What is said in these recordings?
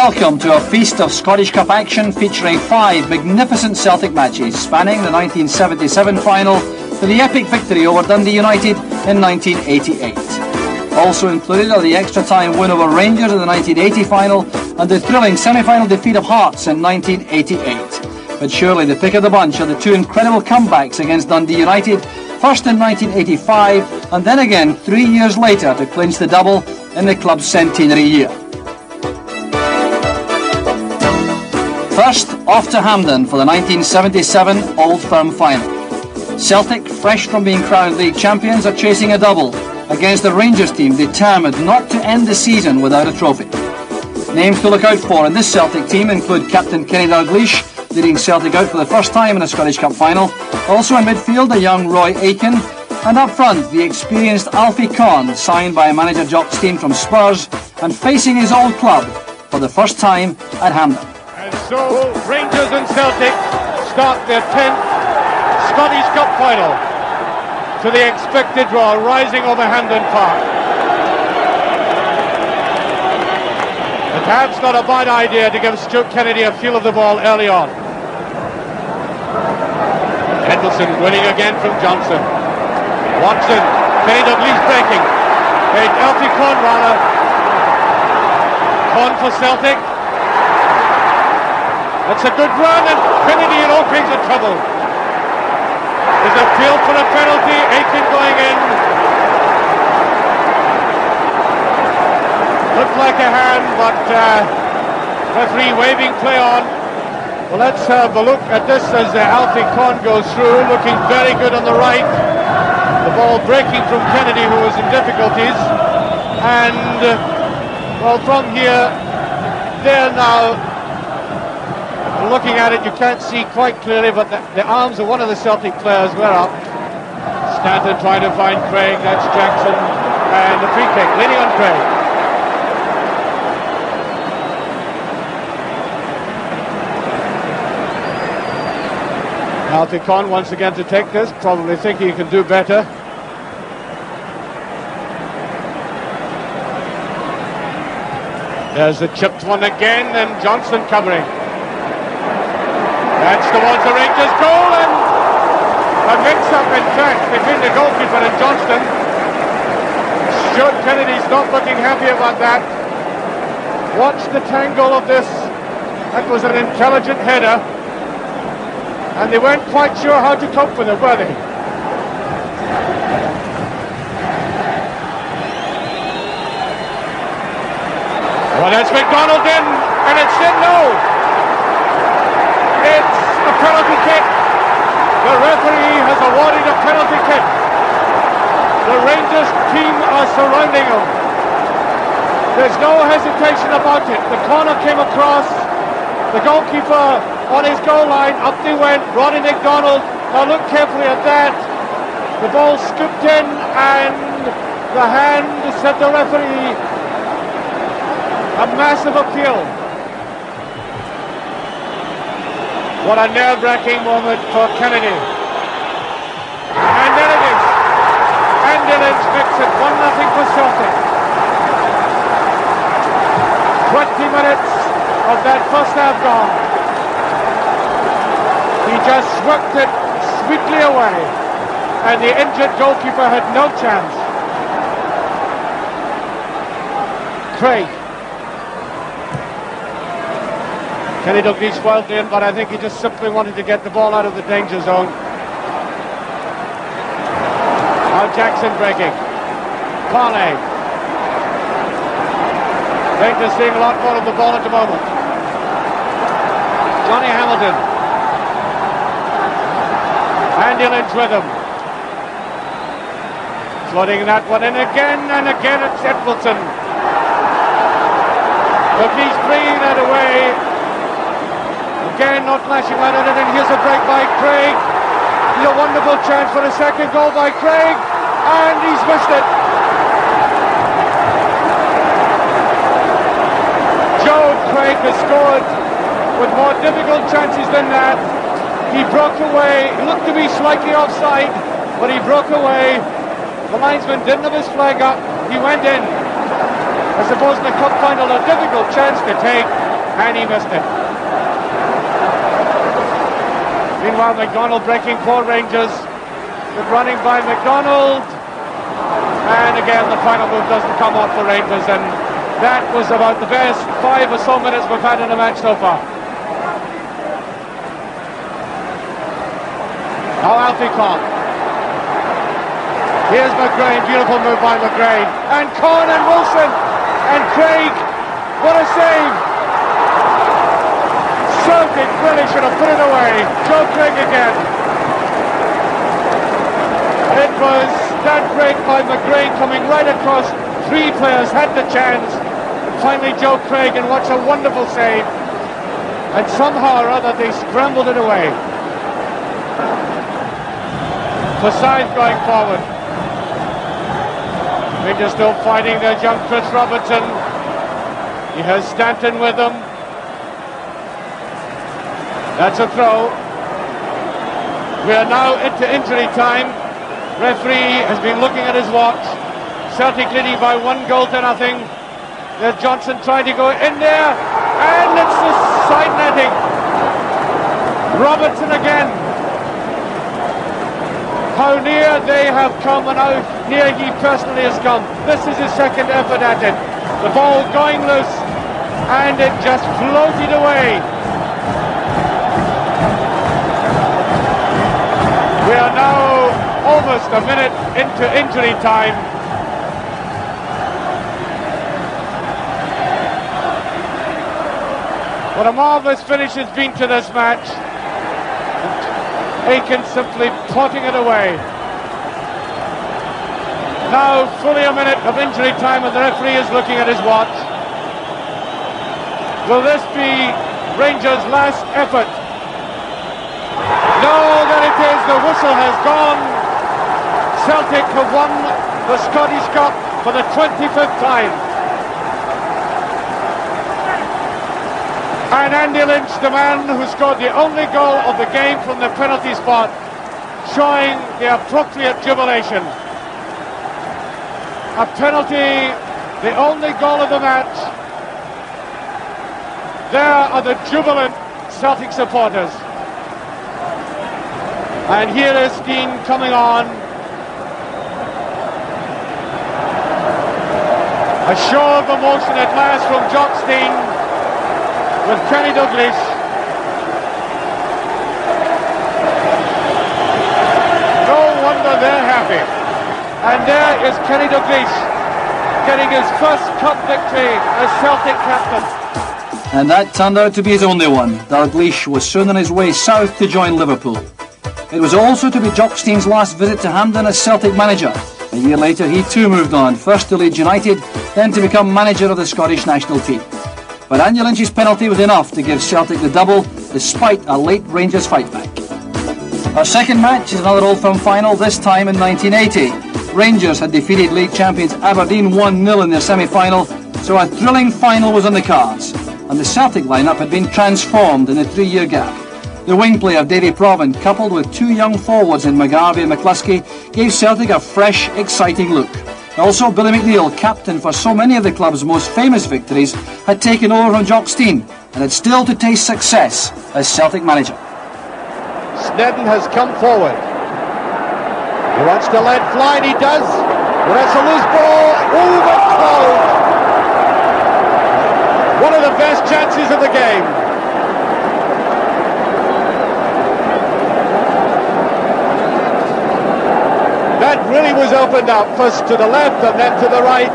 Welcome to a feast of Scottish Cup action featuring 5 magnificent Celtic matches spanning the 1977 final to the epic victory over Dundee United in 1988. Also included are the extra-time win over Rangers in the 1980 final and the thrilling semi-final defeat of Hearts in 1988. But surely the pick of the bunch are the 2 incredible comebacks against Dundee United, first in 1985 and then again 3 years later to clinch the double in the club's centenary year. First, off to Hampden for the 1977 Old Firm final. Celtic, fresh from being crowned league champions, are chasing a double against the Rangers team determined not to end the season without a trophy. Names to look out for in this Celtic team include captain Kenny Dalglish, leading Celtic out for the first time in a Scottish Cup final. Also in midfield, a young Roy Aitken. And up front, the experienced Alfie Conn, signed by manager Jock Stein from Spurs and facing his old club for the first time at Hampden. And so Rangers and Celtic start their 10th Scottish Cup final to the expected draw rising over Hampden Park. But perhaps not a bad idea to give Stuart Kennedy a feel of the ball early on. Henderson winning again from Johnson. Watson, Kenny Dalglish breaking. Alfie Conn rather. Conn for Celtic. That's a good run and Kennedy in all kinds of trouble. There's a appeal for a penalty, Aitken going in. Looked like a hand, but referee waving play on. Well, let's have a look at this as Alfie Conn goes through, looking very good on the right. The ball breaking from Kennedy, who was in difficulties. And, well, from here, there now. Looking at it, you can't see quite clearly, but the arms of one of the Celtic players were up. Stanton trying to find Craig, that's Jackson, and the free kick, leaning on Craig. Alfie Conn once again to take this, probably thinking he can do better. There's the chipped one again, and Johnson covering. That's towards the Rangers goal, and a mix-up in fact between the goalkeeper and Johnston. Stuart Kennedy's not looking happy about that. Watch the tangle of this. That was an intelligent header, and they weren't quite sure how to cope with it, were they? Well, that's McDonald in, and it's in, no! It's a penalty kick. The referee has awarded a penalty kick. The Rangers team are surrounding him. There's no hesitation about it. The corner came across. The goalkeeper on his goal line. Up they went. Ronnie McDonald. Now look carefully at that. The ball scooped in and the hand set the referee. A massive appeal. What a nerve-wracking moment for Kennedy. And there it is. Andy Lynch makes it 1-0 for Celtic. 20 minutes of that first half gone. He just swept it sweetly away. And the injured goalkeeper had no chance. Craig. Kenny Dalglish well in, but I think he just simply wanted to get the ball out of the danger zone. Now Jackson breaking. Carney. Rangers seeing a lot more of the ball at the moment. Johnny Hamilton. Andy Lynch with him. Floating that one in again, and again it's Edmondson. Dalglish bringing that away. Again, not flashing right at it, and here's a break by Craig. Here's a wonderful chance for a second goal by Craig, and he's missed it. Joe Craig has scored with more difficult chances than that. He broke away, he looked to be slightly offside, but he broke away. The linesman didn't have his flag up, he went in. I suppose in the cup final, a difficult chance to take. and he missed it. Meanwhile, McDonald breaking for Rangers. Good running by McDonald. And again, the final move doesn't come off for Rangers, and that was about the best 5 or so minutes we've had in the match so far. Now Alfie Conn. Here's McGrain, beautiful move by McGrain. And Conn and Wilson. And Craig, what a save. Celtic really should have put it away. Joe Craig again. It was that break by McGrain coming right across. 3 players had the chance. And finally Joe Craig, and what's a wonderful save. And somehow or other they scrambled it away. Forsyth going forward. Rangers still fighting their young Chris Robertson. He has Stanton with him. That's a throw. We are now into injury time. Referee has been looking at his watch. Celtic leading by 1 goal to nothing. There's Johnson trying to go in there, and it's the side netting. Robertson again. How near they have come and how near he personally has come. This is his second effort at it. The ball going loose, and it just floated away. We are now almost a minute into injury time. What a marvellous finish has been to this match. Aiken simply potting it away. Now fully a minute of injury time, and the referee is looking at his watch. Will this be Rangers' last effort? No, there it is. The whistle has gone. Celtic have won the Scottish Cup for the 25th time. And Andy Lynch, the man who scored the only goal of the game from the penalty spot, showing the appropriate jubilation. A penalty, the only goal of the match. There are the jubilant Celtic supporters. And here is Dean coming on. A show of emotion at last from Jock Stein with Kenny Douglas. No wonder they're happy. And there is Kenny Douglas getting his first cup victory as Celtic captain. And that turned out to be his only one. Dalglish was soon on his way south to join Liverpool. It was also to be Jock Stein's last visit to Hampden as Celtic manager. A year later he too moved on, first to Leeds United, then to become manager of the Scottish national team. But Andy Lynch's penalty was enough to give Celtic the double, despite a late Rangers fight back. Our second match is another Old Firm final, this time in 1980. Rangers had defeated league champions Aberdeen 1-0 in their semi-final, so a thrilling final was on the cards. And the Celtic lineup had been transformed in a 3-year gap. The wing play of Davy Provan, coupled with 2 young forwards in McGarvey and McCluskey, gave Celtic a fresh, exciting look. Also, Billy McNeill, captain for so many of the club's most famous victories, had taken over from Jock Stein and had still to taste success as Celtic manager. Snedden has come forward. He wants to let fly, and he does. But that's a loose ball. Overthrown. One of the best chances of the game. That really was opened up, first to the left and then to the right.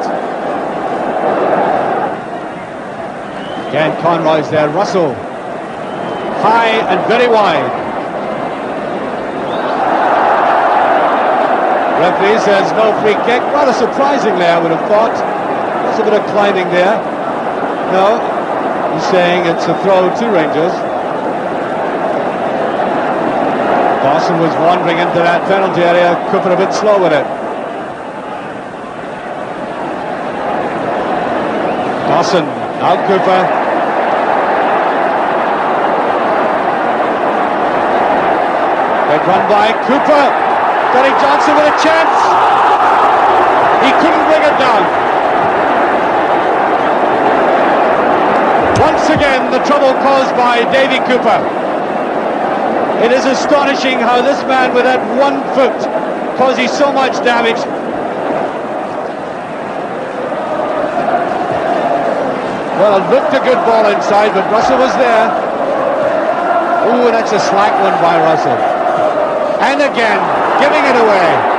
Again, Conroy's there, Russell. High and very wide. Referee says no free kick. Rather surprisingly, I would have thought. There's a bit of climbing there. No, he's saying it's a throw to Rangers. Dawson was wandering into that penalty area. Cooper a bit slow with it. Dawson, now Cooper. Good run by Cooper. Danny Johnson with a chance. He couldn't bring it down. Once again the trouble caused by Davy Cooper. It is astonishing how this man with that 1 foot causes so much damage. Well, it looked a good ball inside, but Russell was there. Ooh, that's a slack one by Russell. And again, giving it away.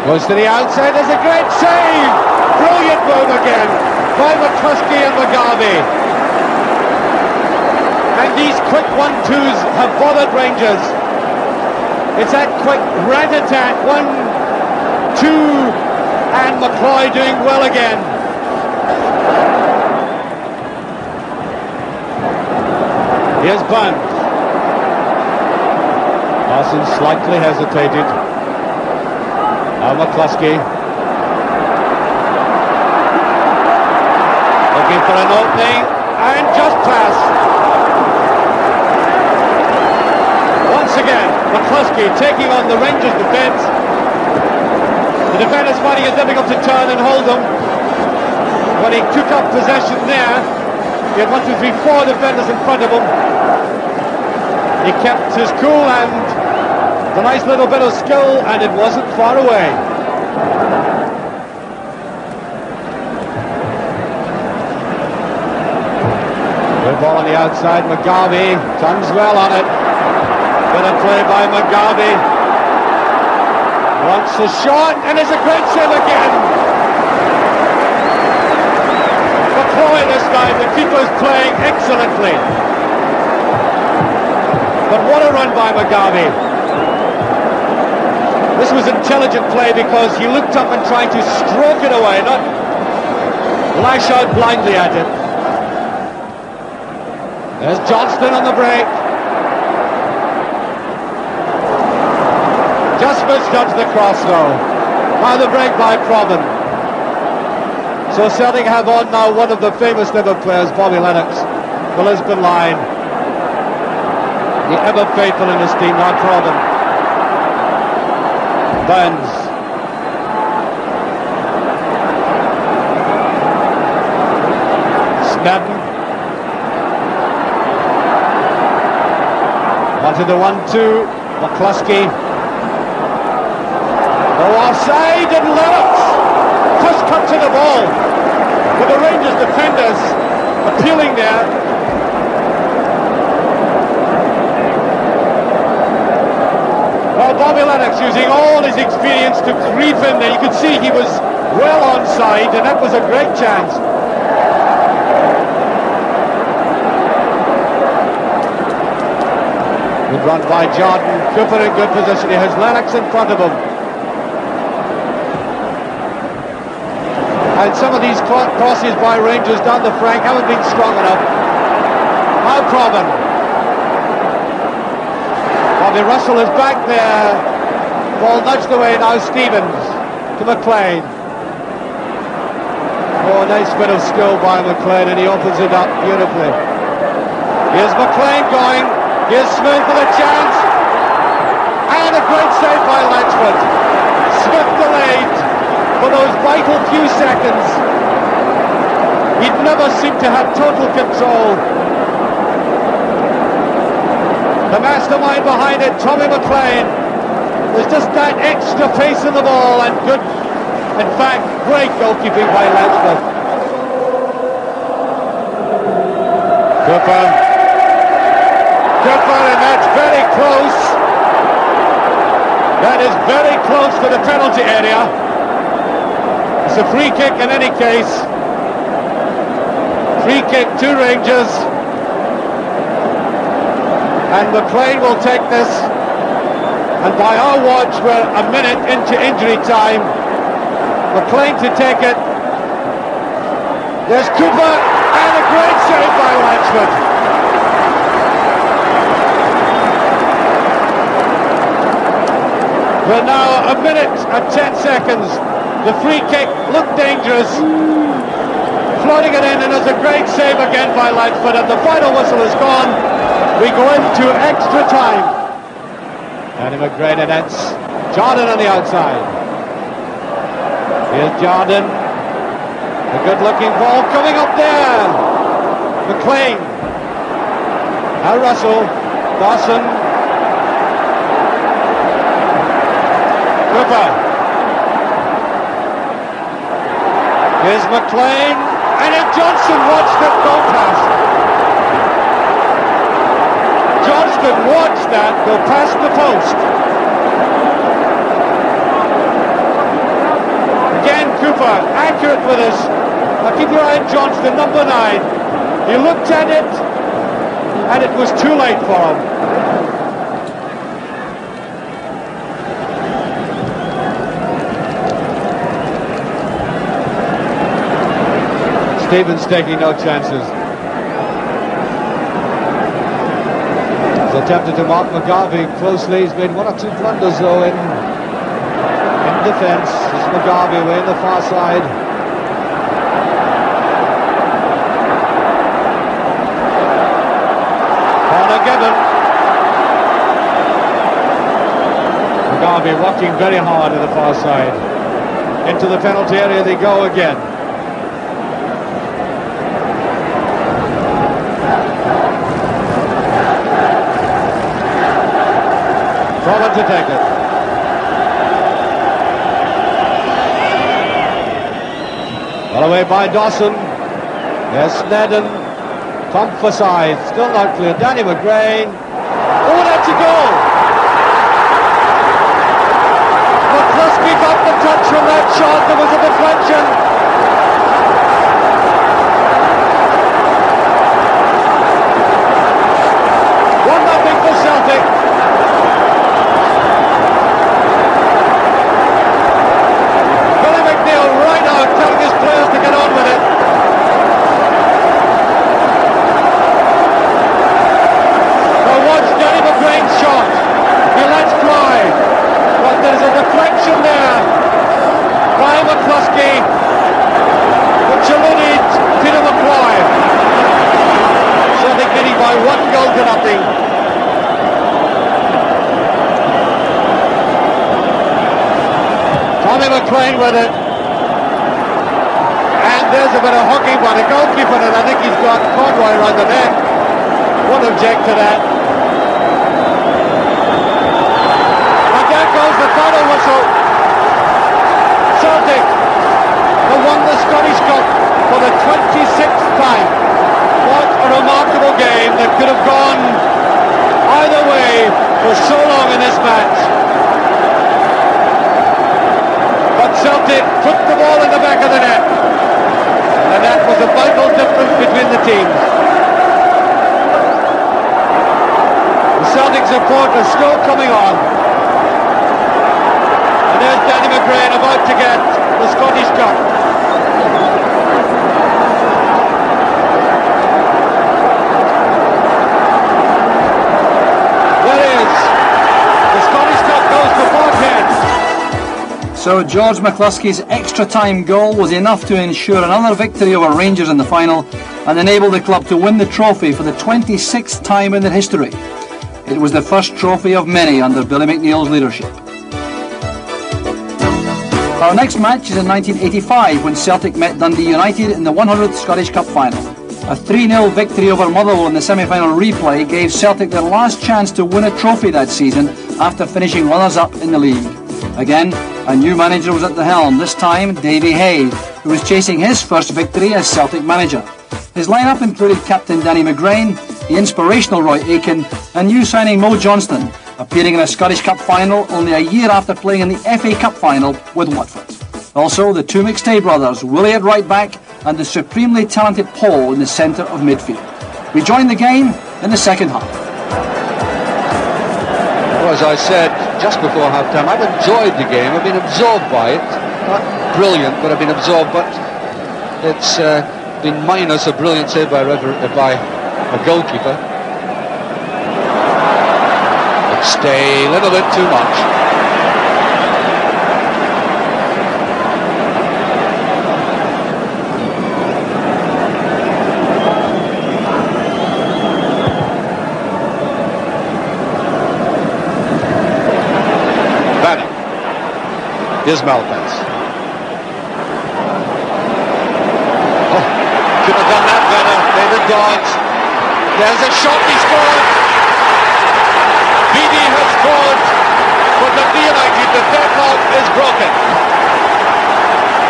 Goes to the outside, there's a great save! Brilliant move again by McCluskey and McGarvey. And these quick 1-2s have bothered Rangers. It's that quick rat-a-tat, 1-2, and McCloy doing well again. Here's Burns. Parsons slightly hesitated. Now McCluskey. Looking for an opening, and just pass. Once again, McCluskey taking on the Rangers defence. The defenders finding it difficult to turn and hold them. When he took up possession there, he had 1, 2, 3, 4 defenders in front of him. He kept his cool and the nice little bit of skill, and it wasn't far away. Good ball on the outside, McGarvey turns well on it. Bit of play by McGarvey. Wants a shot, and it's a great save again. McCloy this time, the keeper's playing excellently. But what a run by McGarvey. This was intelligent play because he looked up and tried to stroke it away, not lash out blindly at it. There's Johnston on the break. Just misjudged the cross though. Now the break by Provan. So Celtic have on now one of the famous Liverpool players, Bobby Lennox, the Lisbon line. The ever faithful in his team, now Provan. Burns. Snedden. Onto the 1-2. McCluskey. Offside, and Lennox just cut to the ball with the Rangers defenders appealing there. Well, Bobby Lennox using all his experience to creep in there. You could see he was well onside, and that was a great chance. Good run by Jordan. Cooper in good position. He has Lennox in front of him. And some of these crosses by Rangers down the flank haven't been strong enough. Now Provan. Bobby Russell is back there. Ball nudged away, now Stevens to McLean. Oh, nice bit of skill by McLean, and he opens it up beautifully. Here's McLean going. Here's Smith for the chance. And a great save by Latchford. Smith delayed for those vital few seconds. He'd never seemed to have total control. The mastermind behind it, Tommy McLean, was just that extra pace in the ball, and good, in fact, great goalkeeping by Latchford. Cooper, and that's very close. That is very close to the penalty area. It's a free kick in any case. Free kick to Rangers. And McLean will take this. And by our watch, we're a minute into injury time. McLean to take it. There's Cooper, and a great save by Latchford. We're now a minute and 10 seconds. The free kick looked dangerous. Floating it in, and there's a great save again by Latchford, and the final whistle is gone. We go into extra time. Danny McGrain, and it's Jordan on the outside. Here's Jardine. A good-looking ball coming up there. McLean. Now Russell. Dawson. Cooper. Here's McLean. And if Johnston watched it go past. Johnston watched that go past the post. Again, Cooper, accurate with us. Now keep your eye on Johnston, number 9. He looked at it, and it was too late for him. Stevens taking no chances. He's attempted to mark McGarvey closely. He's made 1 or 2 blunders though in defence. This is McGarvey away on the far side. Corner given. McGarvey working very hard at the far side. Into the penalty area they go again. Robin to take it. Well away by Dawson. There's Snedden. Pump for side. Still not clear. Danny McGrain. Oh, that's a goal! McCluskey got the touch from that shot. There was a deflection. Nothing for Celtic. Telling his players to get on with it. Now watch Danny McGrain's shot. He lets fly. But there's a deflection there by McCluskey, which eluded Peter McCloy. Celtic leading by 1-0. Tommy McLean with it. There's a bit of hockey by the goalkeeper, and I think he's got Conroy around the neck. Won't object to that. And there goes the final whistle. Celtic have won the Scottish Cup for the 26th time. What a remarkable game that could have gone either way for so long in this match. But Celtic put the ball in the back of the net. And that was a vital difference between the teams. The Celtic supporters still coming on. And there's Danny McGrain about to get the Scottish Cup. There it is. The Scottish Cup goes to Porthead. So George McCluskey's extra-time goal was enough to ensure another victory over Rangers in the final and enable the club to win the trophy for the 26th time in their history. It was the first trophy of many under Billy McNeill's leadership. Our next match is in 1985 when Celtic met Dundee United in the 100th Scottish Cup final. A 3-0 victory over Motherwell in the semi-final replay gave Celtic their last chance to win a trophy that season after finishing runners-up in the league. Again, a new manager was at the helm, this time Davy Hay, who was chasing his first victory as Celtic manager. His lineup included captain Danny McGrain, the inspirational Roy Aitken, and new signing Mo Johnston, appearing in a Scottish Cup final only a year after playing in the FA Cup final with Watford. Also, the 2 McStay brothers, Willie at right back and the supremely talented Paul in the centre of midfield. We joined the game in the second half. Well, as I said just before half-time, I've enjoyed the game. I've been absorbed by it. Not brilliant, but I've been absorbed. But it's been minus a brilliant save by a goalkeeper. McStay, a little bit too much. Here's Malpass. Could have done that better. David Dodds. There's a shot, he scored. BD has scored. For the United, the deadlock is broken.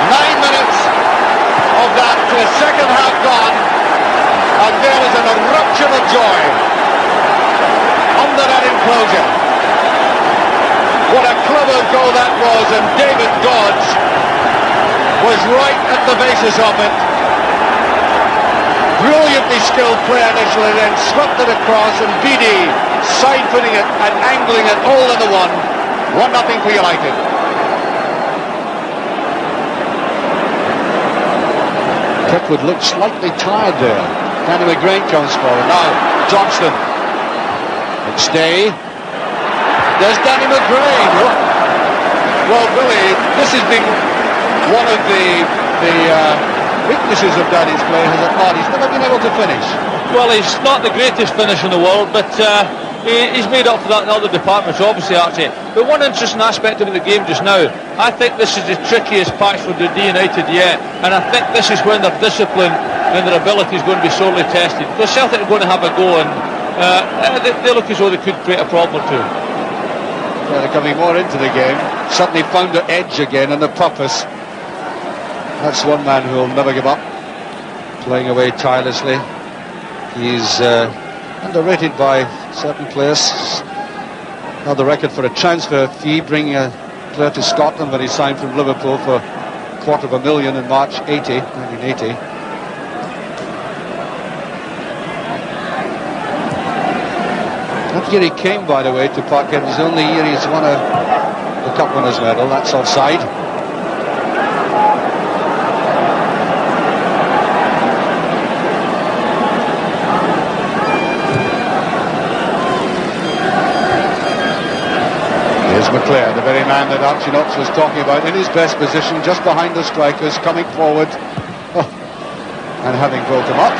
9 minutes of that second half gone, and there is an eruption of joy under that enclosure. What a clever goal that was, and David Dodds was right at the basis of it. Brilliantly skilled play initially, then swept it across, and BD side-footing it and angling it all in the one. 1-0 for United. Kirkwood looked slightly tired there. Danny McGrain comes forward. Now, Johnston. It's Day. There's Danny McGrain. Well, Billy, this has been one of the weaknesses of Danny's play, has it not? He's never been able to finish. Well, he's not the greatest finisher in the world, but he's made up for that in other departments, obviously, Archie. But one interesting aspect of the game just now, I think this is the trickiest patch for the United yet, and I think this is when their discipline and their ability is going to be sorely tested. Because Celtic are going to have a go, and they look as though they could create a problem too. Yeah, they're coming more into the game. Suddenly found their edge again and their purpose. That's one man who will never give up, playing away tirelessly. He's underrated by certain players. Held the record for a transfer fee, bringing a player to Scotland when he signed from Liverpool for $250,000 in March 1980. That year he came, by the way, to Parkhead. It was the only year he's won the Cup Winners' Medal. That's offside. McClare, the very man that Archie Knox was talking about, in his best position, just behind the strikers, coming forward and having built him up.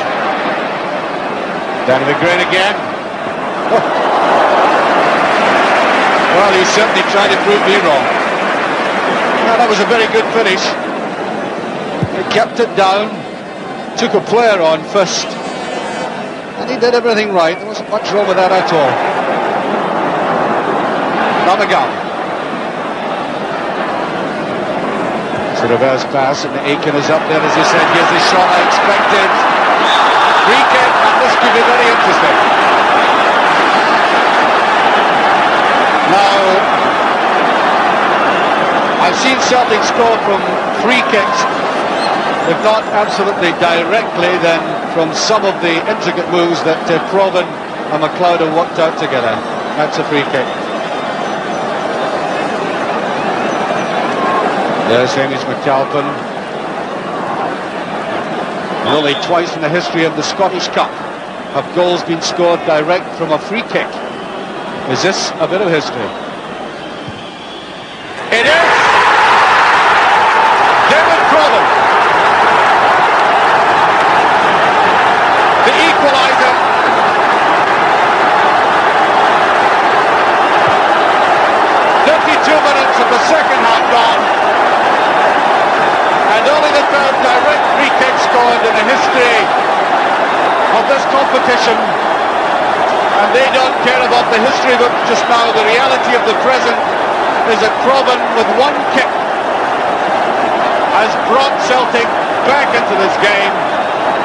Danny McGrain again. Well, he's certainly trying to prove me wrong. Well, that was a very good finish. He kept it down, took a player on first, and he did everything right. There wasn't much wrong with that at all. Lonergan. It's a reverse pass, and Aiken is up there, as he said. Here's the shot I expected. Free kick, and this could be very interesting. Now, I've seen Celtic score from free kicks, if not absolutely directly, then from some of the intricate moves that Provan and McLeod have worked out together. That's a free kick. There's Hamish McAlpin. And only twice in the history of the Scottish Cup have goals been scored direct from a free kick. Is this a bit of history? It is! David Provan, the equaliser. Minutes of the second half gone, and only the third direct free kick scored in the history of this competition. And they don't care about the history book just now. The reality of the present is that Provan, with one kick, has brought Celtic back into this game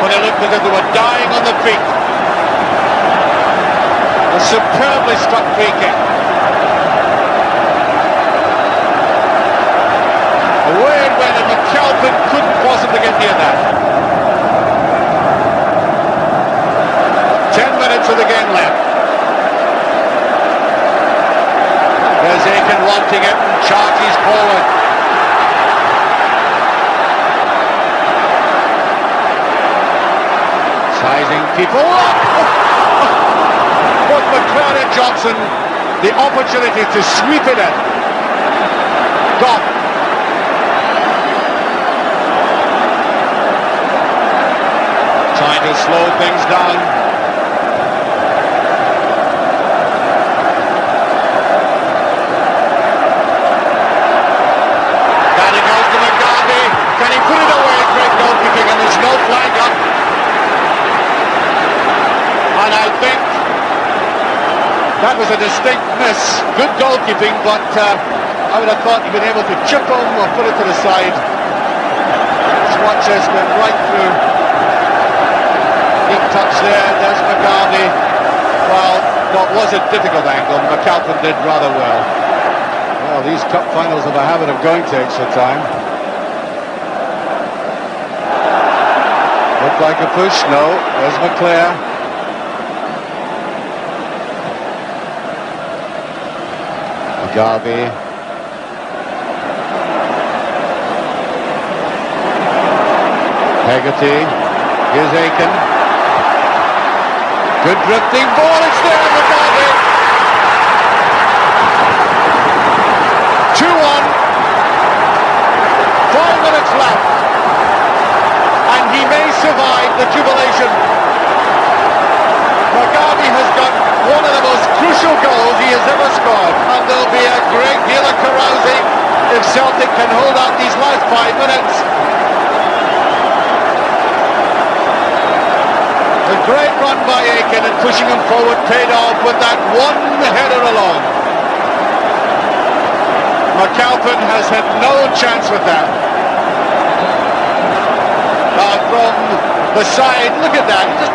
when they looked as if they were dying on the feet. A superbly struck free kick. Away it went, and McAlpin couldn't possibly get near that. 10 minutes of the game left. There's Aiken wanting it, and charges forward. Sizing people up. Both McLeod and Johnson, the opportunity to sweep it in. Gone. Trying to slow things down. Danny goes to McGarvey. Can he put it away? Great goalkeeping, and there's no flag up. That was a distinct miss. Good goalkeeping, but I would have thought he'd been able to chip him or put it to the side. Swatches went right through. Deep touch there, there's McGarvey. Well, that was a difficult angle. McAlpin did rather well. Well, these cup finals have a habit of going to extra time. Looked like a push, no. There's McClare. McGarvey. Hegarty. Here's Aiken. Good drifting ball, it's there, McGarvey. 2-1. 5 minutes left. And he may survive the jubilation. McGarvey has got one of the most crucial goals he has ever scored. And there'll be a great deal of carousing if Celtic can hold out these last 5 minutes. A great run by Aiken and pushing him forward paid off with that one header alone. McAlpin has had no chance with that. From the side, look at that, he just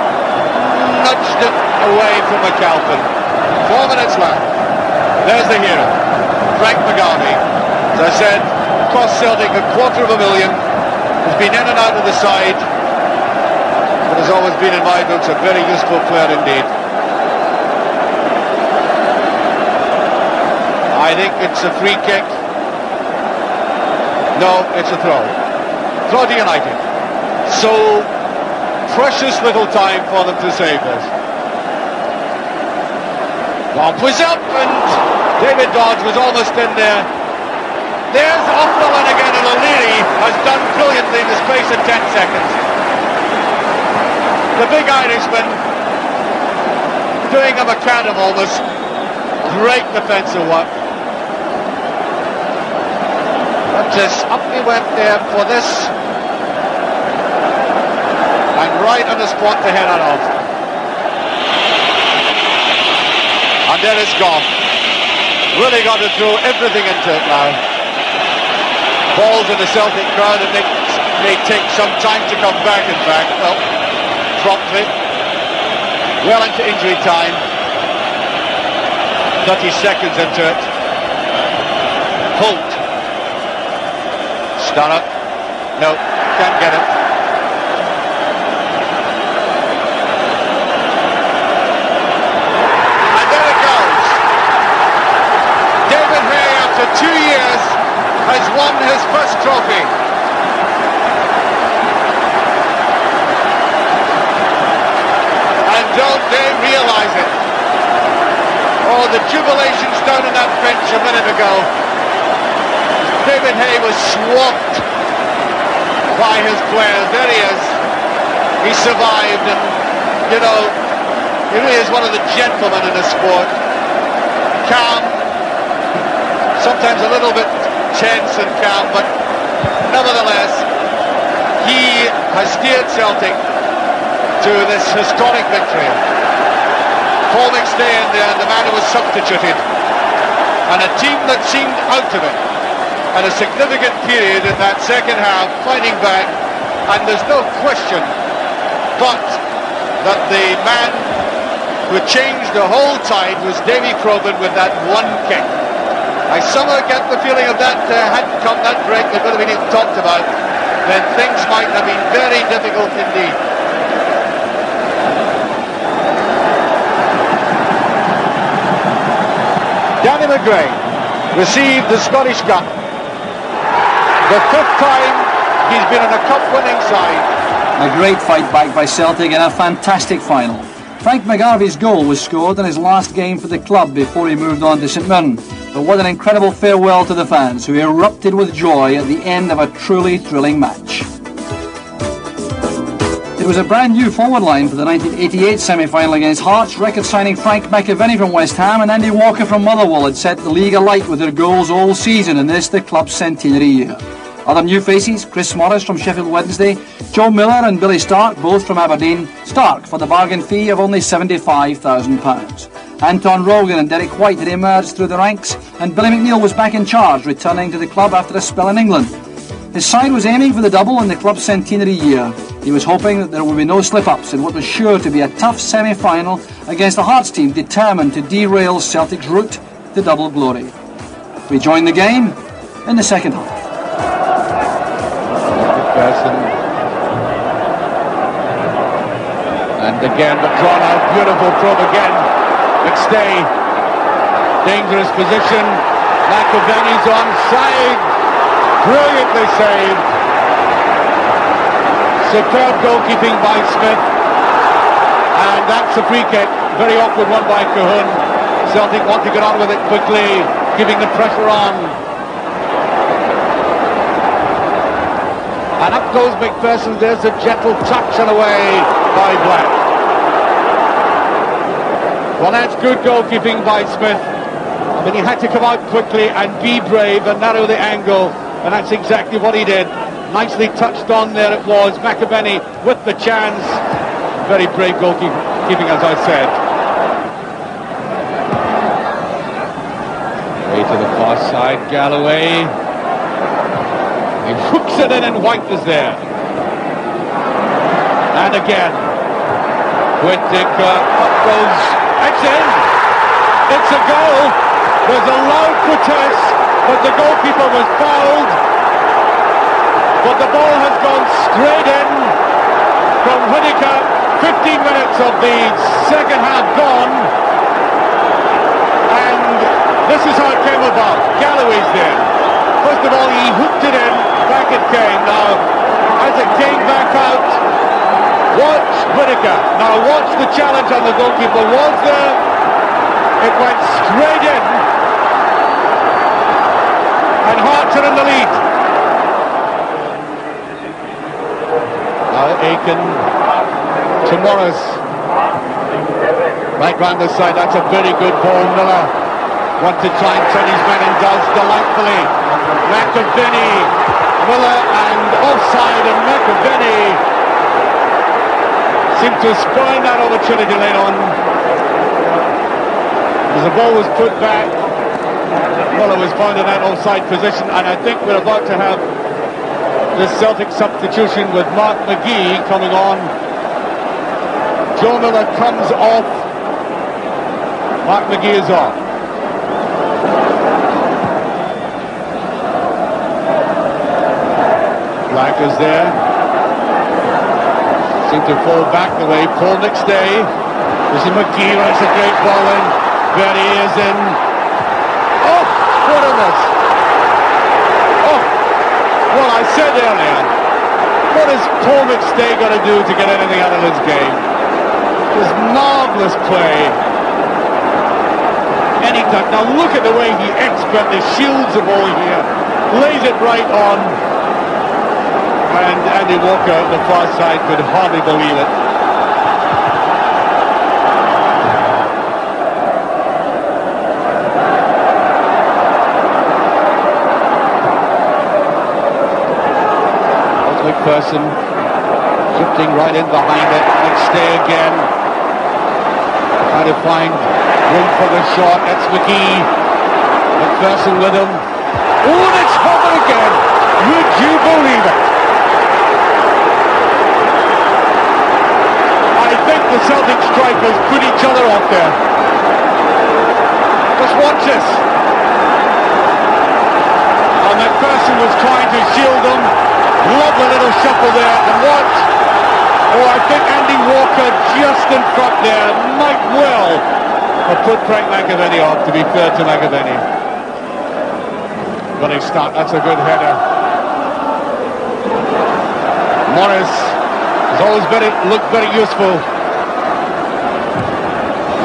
nudged it away from McAlpin. 4 minutes left. There's the hero, Frank McGarvey. As I said, cost Celtic $250,000. Has been in and out of the side. But has always been, in my books, a very useful player indeed. I think it's a free kick. No, it's a throw. Throw to United. So precious little time for them to save this. Lob was up and David Dodge was almost in there. There's O'Flynn again, and O'Leary has done brilliantly in the space of 10 seconds. The big Irishman doing a McAdam almost. Great defensive work. But just up he went there for this. And right on the spot to head it off. And there it's gone. Really got to throw everything into it now. Balls in the Celtic crowd, and they may take some time to come back, in fact. Well, promptly. Well into injury time. 30 seconds into it. Holt. Starr. No, can't get it. And there it goes. David Hay, after 2 years, has won his first trophy. And don't they realise it? Oh, the jubilations down in that bench a minute ago. David Hay was swamped by his players. There he is. He survived, and, you know, he really is one of the gentlemen in the sport. Calm, sometimes a little bit tense and calm, but nevertheless, he has steered Celtic to this historic victory. Paul McStay in there, the man who was substituted, and a team that seemed out of it at a significant period in that second half, fighting back, and there's no question but that the man who changed the whole tide was Davy Crowbin with that one kick. I somehow get the feeling of that hadn't come, that break that would have been even talked about, then things might have been very difficult indeed. Danny McGray received the Scottish Cup. The 5th time he's been in a cup-winning side. A great fight back by Celtic in a fantastic final. Frank McGarvey's goal was scored in his last game for the club before he moved on to St Mirren. But what an incredible farewell to the fans, who erupted with joy at the end of a truly thrilling match. It was a brand new forward line for the 1988 semi-final against Hearts. Record-signing Frank McAvenny from West Ham and Andy Walker from Motherwell had set the league alight with their goals all season, and this the club's centenary year. Other new faces, Chris Morris from Sheffield Wednesday, Joe Miller and Billy Stark, both from Aberdeen. Stark for the bargain fee of only £75,000. Anton Rogan and Derek White had emerged through the ranks, and Billy McNeill was back in charge, returning to the club after a spell in England. His side was aiming for the double in the club's centenary year. He was hoping that there would be no slip-ups in what was sure to be a tough semi-final against a Hearts team determined to derail Celtic's route to double glory. We joined the game in the second half. And again, but drawn out, beautiful probe again. McStay, dangerous position. McAvenny's onside, brilliantly saved. Superb goalkeeping by Smith. And that's a free kick, very awkward one by Cahun. Celtic want to get on with it quickly, keeping the pressure on. And up goes McPherson, there's a gentle touch and away by Black. Well, that's good goalkeeping by Smith. But he had to come out quickly and be brave and narrow the angle, and that's exactly what he did. Nicely touched on there it was. McAvenny with the chance. Very brave goalkeeping, as I said. Way to the far side, Galloway. He hooks it in and White is there. And again, Whittaker, up goes, it's in! It's a goal! There's a loud protest, but the goalkeeper was fouled. But the ball has gone straight in from Whittaker. 15 minutes of the second half gone. And this is how it came about. Galloway's there. First of all, he hooked it in. Back it came. Now, as it came back out, watch Whittaker. Now, watch the challenge on the goalkeeper. Was there? It went straight in. And Hearts are in the lead. Now, Aiken to Morris. Right round the side. That's a very good ball. Miller wants to try and turn his man and does delightfully. McAvenny, Miller and offside, and McAvenny seemed to spoil that opportunity late on. As the ball was put back, Miller was found in that offside position, and I think we're about to have this Celtic substitution with Mark McGee coming on. Joe Miller comes off, Mark McGee is off. Black is there. Seemed to fall back the way. Paul McStay. This is McGee, runs a great ball in. There he is in. Oh, what a miss. Oh, well, I said earlier, what is Paul McStay going to do to get anything out of this game? It was marvellous play. Anytime. Now look at the way he expertly shields the ball here. Lays it right on. And Andy Walker on the far side could hardly believe it. McPherson drifting right in behind it. McStay again. Trying to find room for the shot. That's McGee. McPherson with him. Oh, and it's Hopper again. Would you believe it? I think the Celtic strikers put each other off there. Just watch this. And McPherson was trying to shield them. Lovely little shuffle there. And watch. Oh, I think Andy Walker just in front there might well have put Frank McAvenny off, to be fair to McAvenny. Running start, that's a good header. Morris has always looked very useful.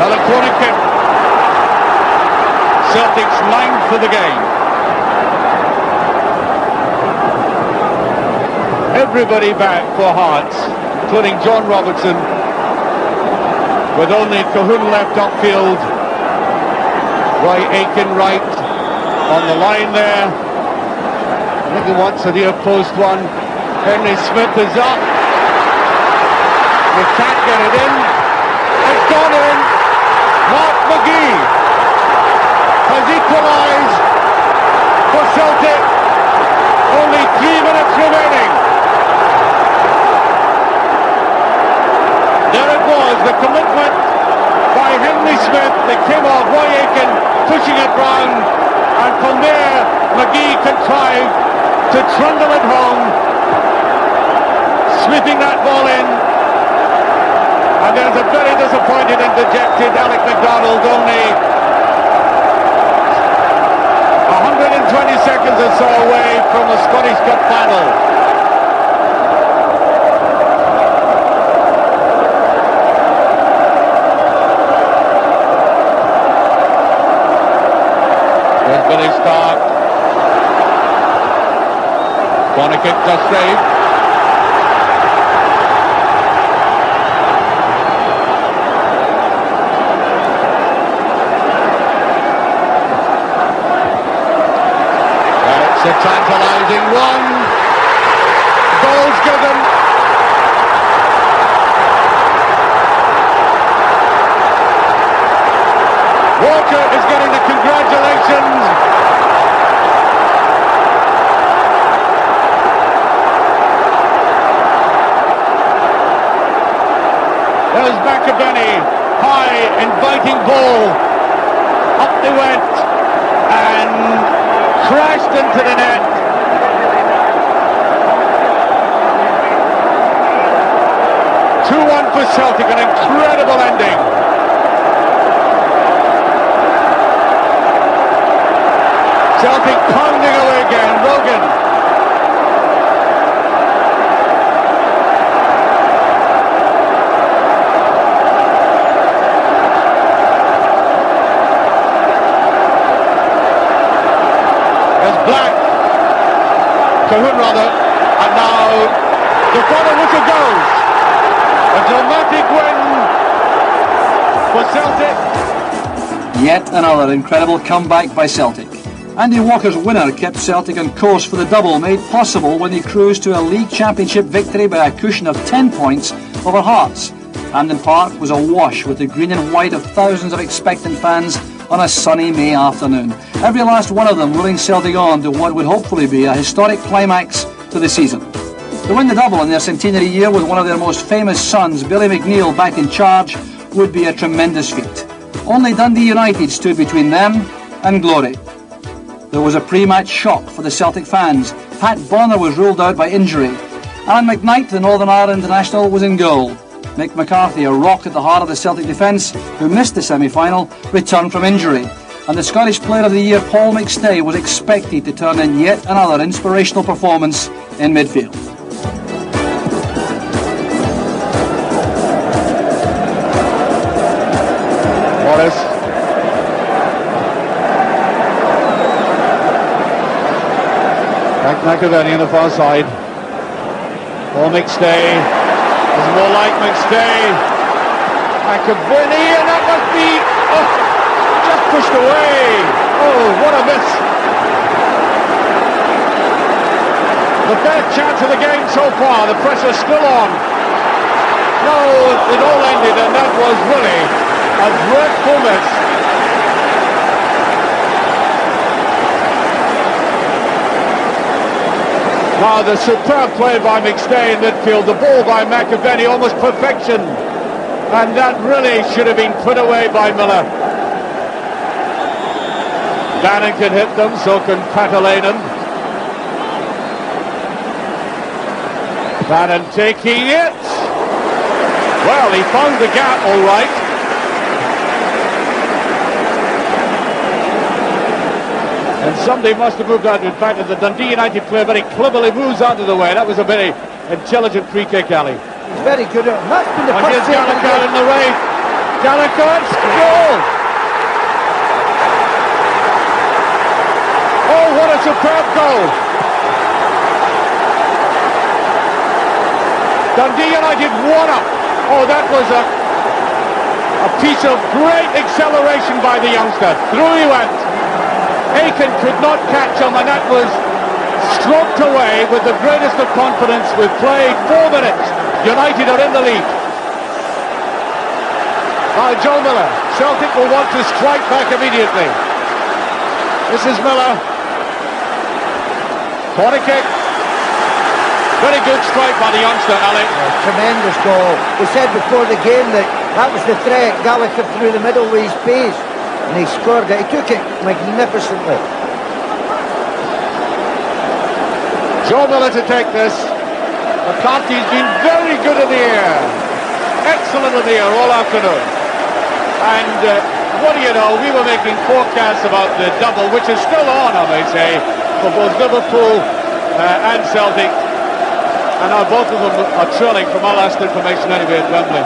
Another corner kick. Celtic's ninth for the game. Everybody back for Hearts, including John Robertson, with only Cahun left upfield. Roy Aiken right on the line there. I think he wants a near post one. Henry Smith is up. They can't get it in. It's gone in. Mark McGee has equalised for Celtic. Only 3 minutes remaining. There it was, the commitment by Henry Smith. They came off Roy Aitken pushing it round, and from there McGee contrived to trundle it home, sweeping that ball in. And there's a very disappointed and dejected Alec MacDonald, only 120 seconds or so away from the Scottish Cup final. There's Billy Stark. Corner kick just saved. It's a tantalising one. Goals given. Walker is getting the congratulations. There's McAvenny. High, inviting ball. Up they went. And crashed into the net. For Celtic, an incredible ending. Celtic pounding away again. Rogan. There's Black. Cahoon rather. And now the final whistle goes. A dramatic win for Celtic. Yet another incredible comeback by Celtic. Andy Walker's winner kept Celtic on course for the double, made possible when they cruised to a league championship victory by a cushion of 10 points over Hearts. Hampden Park was awash with the green and white of thousands of expectant fans on a sunny May afternoon. Every last one of them rooting Celtic on to what would hopefully be a historic climax to the season. To win the double in their centenary year with one of their most famous sons, Billy McNeill, back in charge would be a tremendous feat. Only Dundee United stood between them and glory. There was a pre-match shock for the Celtic fans. Pat Bonner was ruled out by injury. Alan McKnight, the Northern Ireland international, was in goal. Mick McCarthy, a rock at the heart of the Celtic defence, who missed the semi-final, returned from injury. And the Scottish Player of the Year, Paul McStay, was expected to turn in yet another inspirational performance in midfield. Morris. Back McAvenny on the far side. Paul McStay. There's more like McStay. McAvenny, and that must be just pushed away. Oh, what a miss. The best chance of the game so far. The pressure's still on. No, it all ended, and that was really a dreadful miss. Now the superb play by McStay in midfield, the ball by McAvenny, almost perfection, and that really should have been put away by Miller. Bannon can hit them, so can Patalainen. Bannon taking it. Well, he found the gap all right. And somebody must have moved out. In fact, the Dundee United player very cleverly moves out of the way. That was a very intelligent free kick, Ali. He's very good at it. That's been the And first here's save of the Gallagher game. in the race. Gallagher, it's goal! Oh, what a superb goal! Dundee United 1-up. Oh, that was a piece of great acceleration by the youngster. Through he went. Aiken could not catch him, and that was stroked away with the greatest of confidence. We've played 4 minutes. United are in the lead. Joe Miller. Celtic will want to strike back immediately. This is Miller. Corner kick. Very good strike by the youngster, Alec. Tremendous goal. We said before the game that was the threat. Gallagher through the middle with his pace, and he scored it. He took it magnificently. Joe Miller to take this. McCarthy's been very good in the air. Excellent in the air all afternoon. And what do you know, we were making forecasts about the double, which is still on, I may say, for both Liverpool and Celtic. And now both of them are trailing, from our last information anyway, at Wembley.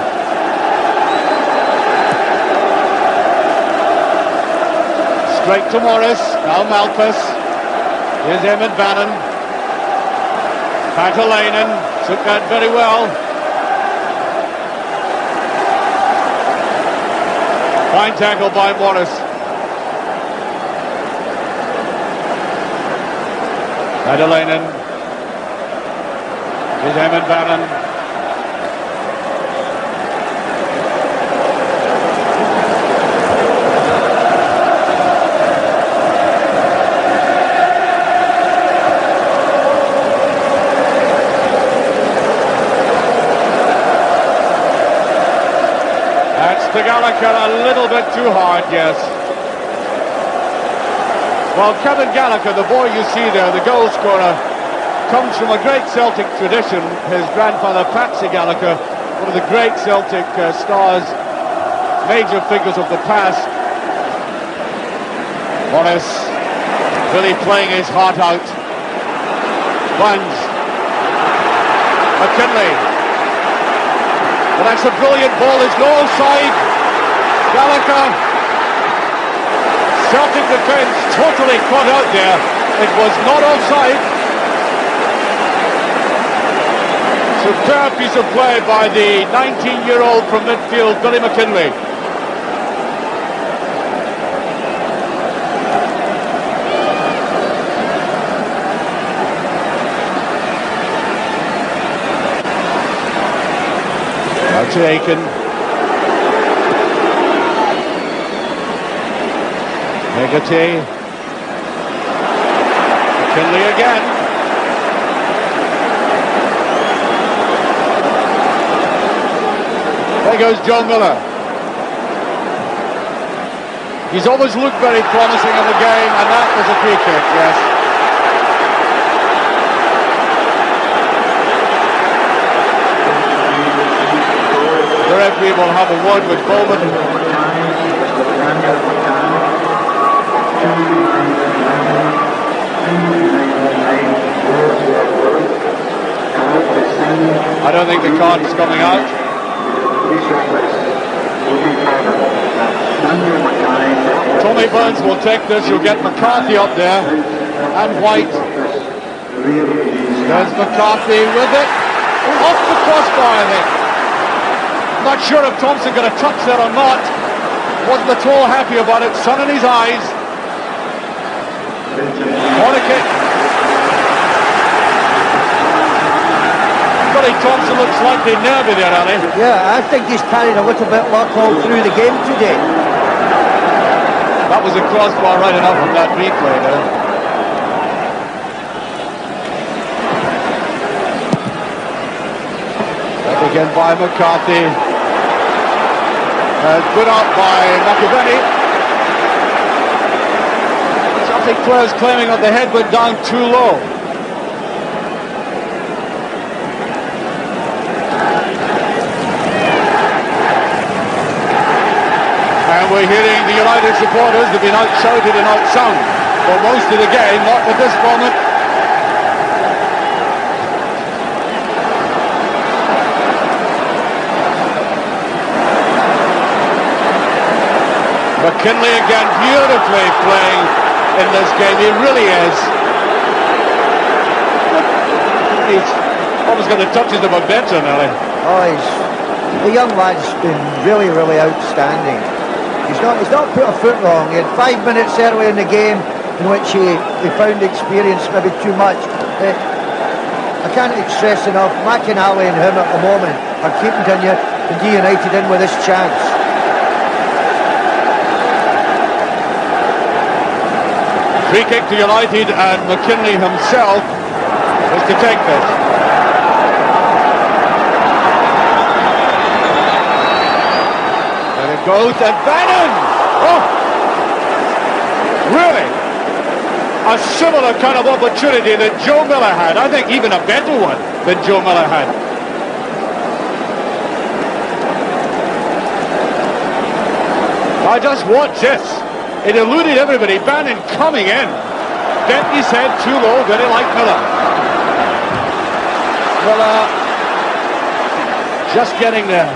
Straight to Morris, now Malpas. Here's Eamon Bannon. Patalainen took that very well. Fine tackle by Morris. Patalainen. Here's Eamon Bannon. To Gallagher, a little bit too hard, yes. Well, Kevin Gallagher, the boy you see there, the goal scorer, comes from a great Celtic tradition. His grandfather, Patsy Gallagher, one of the great Celtic stars, major figures of the past. Morris really playing his heart out. Bunge. McKinley. Well, that's a brilliant ball. There's no offside. Gallagher. Celtic defence totally caught out there. It was not offside. Superb piece of play by the 19-year-old from midfield, Billy McKinley. To Aiken. Hegarty. McKinley again. There goes Joe Miller. He's always looked very promising in the game, and that was a free kick, yes. The referee will have a word with Bowman. I don't think the card is coming out. Tommy Burns will take this. You'll get McCarthy up there. And White. There's McCarthy with it. Off the crossbar, I think. Not sure if Thompson got a touch there or not. Wasn't at all happy about it. Sun in his eyes. Corner kick. Billy Thompson looks slightly nervy there, Ali. Yeah, I think he's carried a little bit luck all through the game today. That was a crossbar right enough from that replay there. Back again by McCarthy. Good out by McAvenny. Celtic players claiming that the head went down too low. And we're hearing the United supporters have been out-shouted and out-sung for most of the game, not at this moment. McKinley again beautifully playing in this game. He really is. He's almost got the touches of a veteran, Ellie. Oh, the young lad's been really, really outstanding. He's not put a foot wrong. He had 5 minutes early in the game in which he found experience maybe too much. I can't stress enough, McInally and him at the moment are keeping D United in with this chance. Free kick to United, and McKinley himself is to take this. And it goes, and Bannon! Oh! Really? A similar kind of opportunity that Joe Miller had. I think even a better one than Joe Miller had. I just watch this. It eluded everybody. Bannon coming in. Bent his head too low, very like Miller. Miller just getting there.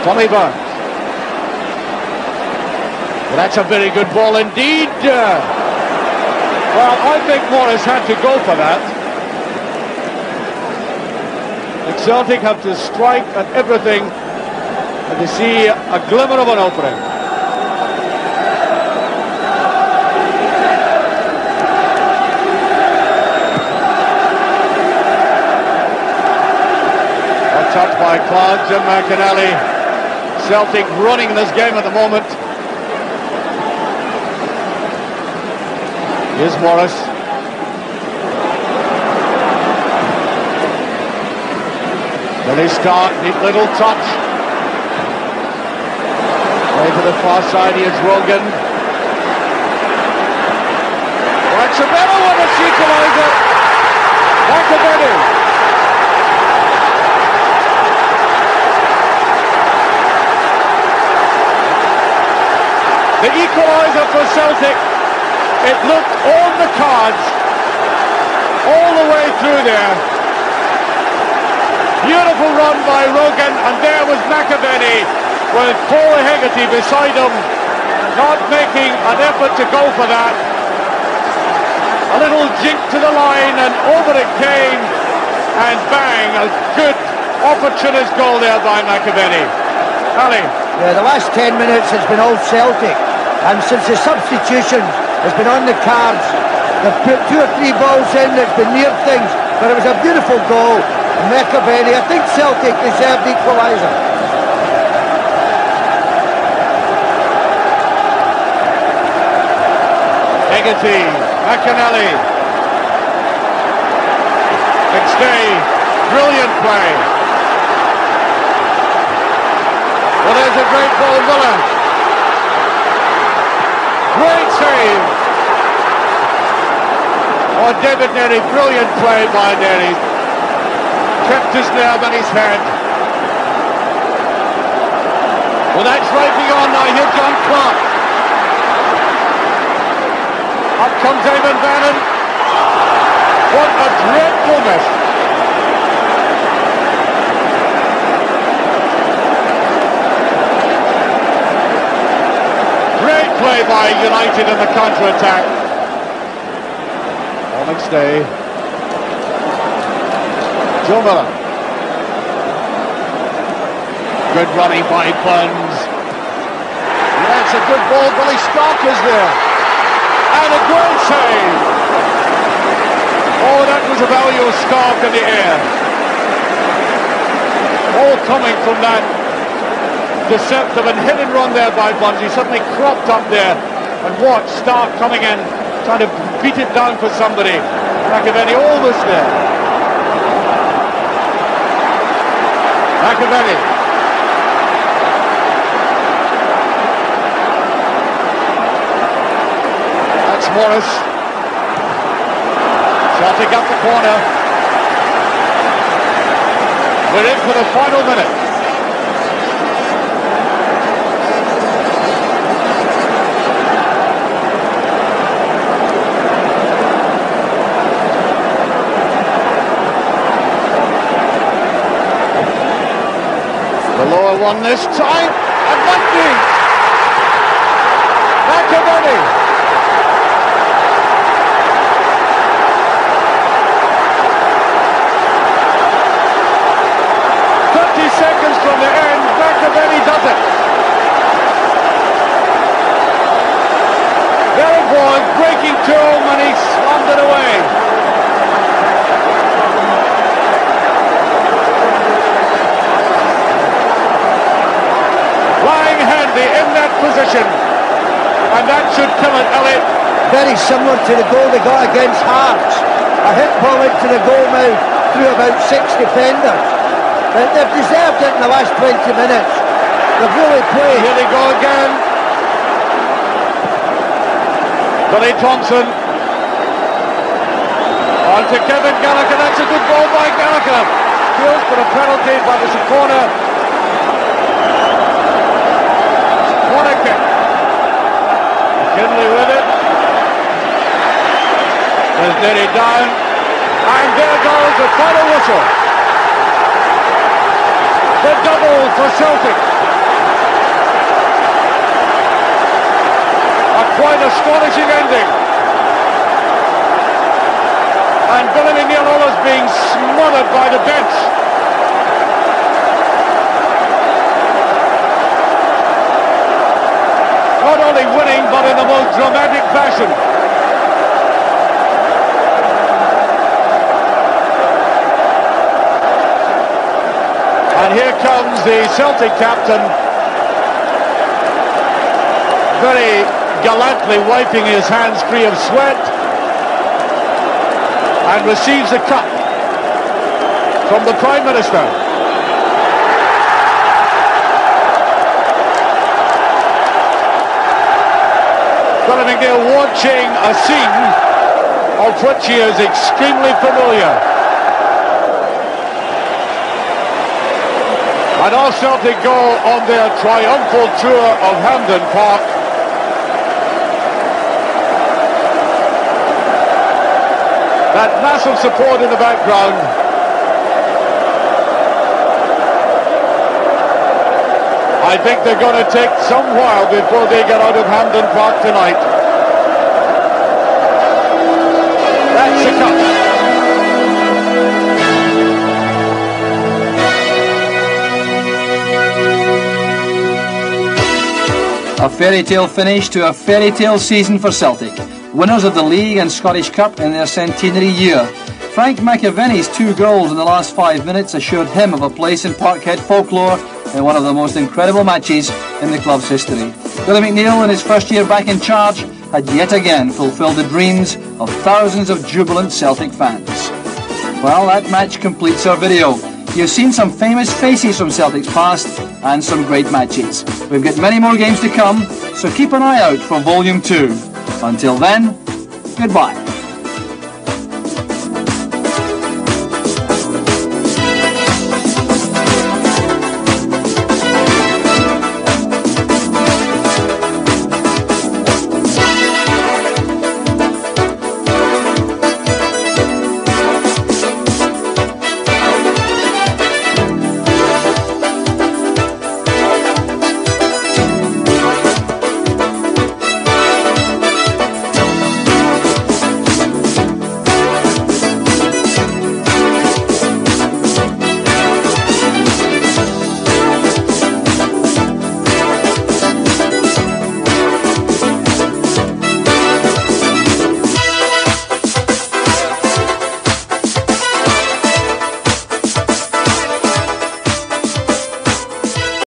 Tommy Burns. Well, that's a very good ball indeed. Well, I think Morris had to go for that. And Celtic have to strike at everything and to see a glimmer of an opening. A touch by Clark, Jim McAnally. Celtic running this game at the moment. Here's Morris. Billy Stark, neat little touch. Way to the far side, here's Rogan. That's a better one, it's equaliser. McAvenny. The equaliser for Celtic. It looked on the cards all the way through there. Beautiful run by Rogan, and there was McAvenny with Paul Hegarty beside him, not making an effort to go for that. A little jink to the line, and over it came, and bang, a good opportunist goal there by McAvenny. Ali. Yeah, the last 10 minutes has been all Celtic, and since the substitution has been on the cards, they've put 2 or 3 balls in that's been near things, but it was a beautiful goal. McAvenny, I think Celtic deserved equaliser. Hegarty, McAnally. McStay, brilliant play. Well, there's a great ball, Miller. Great save. Oh, David Nerry, brilliant play by Nerry. Kept his nerve and his head. Well, that's right beyond now. Here's John Clark. Up comes Eamon Bannon. What a dreadful miss. Great play by United in the counter-attack. McStay. Joe Miller. Good running by Burns. That's a good ball. Billy Stark is there. And a great save. Oh, that was a value of Stark in the air. All coming from that deceptive and hit and run there by Burns. He suddenly cropped up there. And watch Stark coming in, trying to beat it down for somebody. McAvenny almost there. McAvenny. That's Morris. Celtic up the corner. We're in for the final minute. The lower one this time, and Mundy! McAvenny! Seconds from the end, McAvenny does it. There it was, breaking to him, and he slammed it away. Lying handy in that position. And that should kill it, Elliot. Very similar to the goal they got against Hearts. A hit ball into the goal mouth through about 6 defenders. They've deserved it in the last 20 minutes. They've really played. Here they go again. Billy Thompson. On to Kevin Gallagher. That's a good ball by Gallagher. Goes for a penalty, but it's a corner. Corner kick. McKinley with it. There's Derry down. And there goes the final whistle. The double for Celtic. A quite astonishing ending. And Billy McNeil is being smothered by the bench. Not only winning, but in the most dramatic fashion. And here comes the Celtic captain, very gallantly wiping his hands free of sweat, and receives a cup from the Prime Minister. Billy McNeil watching a scene of which he is extremely familiar. And all Celtic go on their triumphal tour of Hampden Park. That massive support in the background. I think they're going to take some while before they get out of Hampden Park tonight. That's a cup. A fairy tale finish to a fairy tale season for Celtic. Winners of the League and Scottish Cup in their centenary year. Frank McAvenny's 2 goals in the last 5 minutes assured him of a place in Parkhead folklore in one of the most incredible matches in the club's history. Billy McNeil, in his first year back in charge, had yet again fulfilled the dreams of thousands of jubilant Celtic fans. Well, that match completes our video. You've seen some famous faces from Celtic's past and some great matches. We've got many more games to come, so keep an eye out for Volume 2. Until then, goodbye.